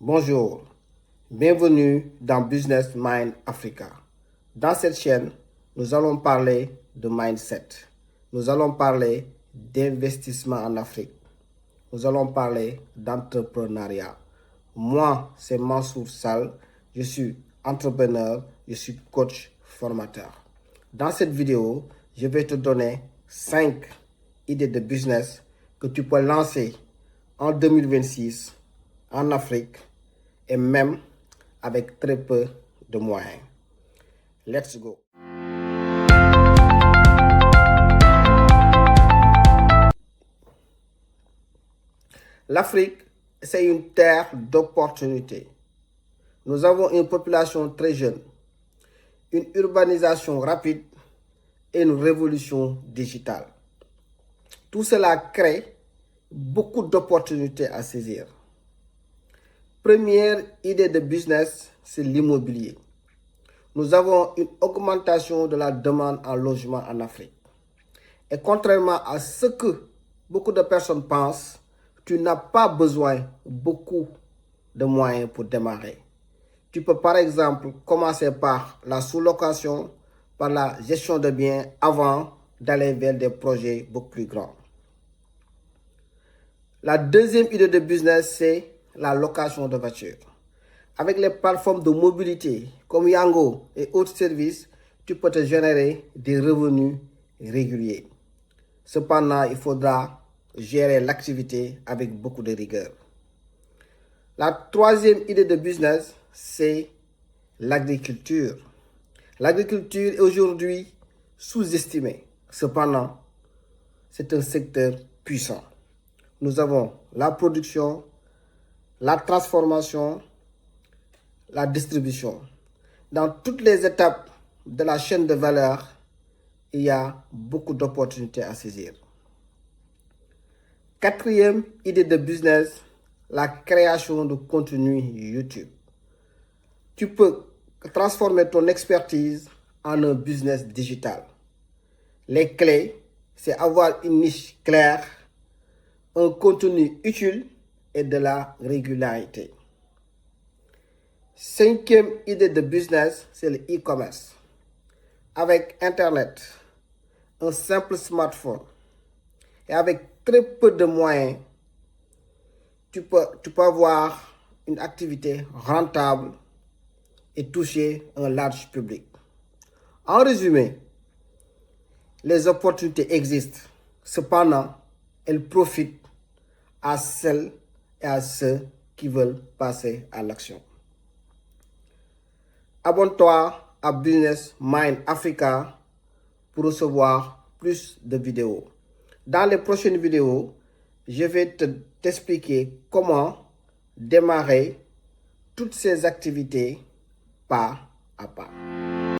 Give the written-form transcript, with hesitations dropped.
Bonjour, bienvenue dans Business Mind Africa. Dans cette chaîne, nous allons parler de mindset. Nous allons parler d'investissement en Afrique. Nous allons parler d'entrepreneuriat. Moi, c'est Mansour Sall. Je suis entrepreneur, je suis coach formateur. Dans cette vidéo, je vais te donner 5 idées de business que tu peux lancer en 2026 en Afrique et même avec très peu de moyens. Let's go. L'Afrique, c'est une terre d'opportunités. Nous avons une population très jeune, une urbanisation rapide et une révolution digitale. Tout cela crée beaucoup d'opportunités à saisir. Première idée de business, c'est l'immobilier. Nous avons une augmentation de la demande en logement en Afrique. Et contrairement à ce que beaucoup de personnes pensent, tu n'as pas besoin beaucoup de moyens pour démarrer. Tu peux par exemple commencer par la sous-location, par la gestion de biens avant d'aller vers des projets beaucoup plus grands. La deuxième idée de business, c'est la location de voitures. Avec les plateformes de mobilité comme Yango et autres services, tu peux te générer des revenus réguliers. Cependant, il faudra gérer l'activité avec beaucoup de rigueur. La troisième idée de business, c'est l'agriculture. L'agriculture est aujourd'hui sous-estimée. Cependant, c'est un secteur puissant. Nous avons la production, la transformation, la distribution. Dans toutes les étapes de la chaîne de valeur, il y a beaucoup d'opportunités à saisir. Quatrième idée de business, la création de contenu YouTube. Tu peux transformer ton expertise en un business digital. Les clés, c'est avoir une niche claire, un contenu utile et de la régularité. Cinquième idée de business, c'est le e-commerce. Avec Internet, un simple smartphone et avec très peu de moyens, tu peux avoir une activité rentable et toucher un large public. En résumé, les opportunités existent. Cependant, elles profitent à celles et à ceux qui veulent passer à l'action. Abonne-toi à Business Mind Africa pour recevoir plus de vidéos. Dans les prochaines vidéos, je vais t'expliquer comment démarrer toutes ces activités pas à pas.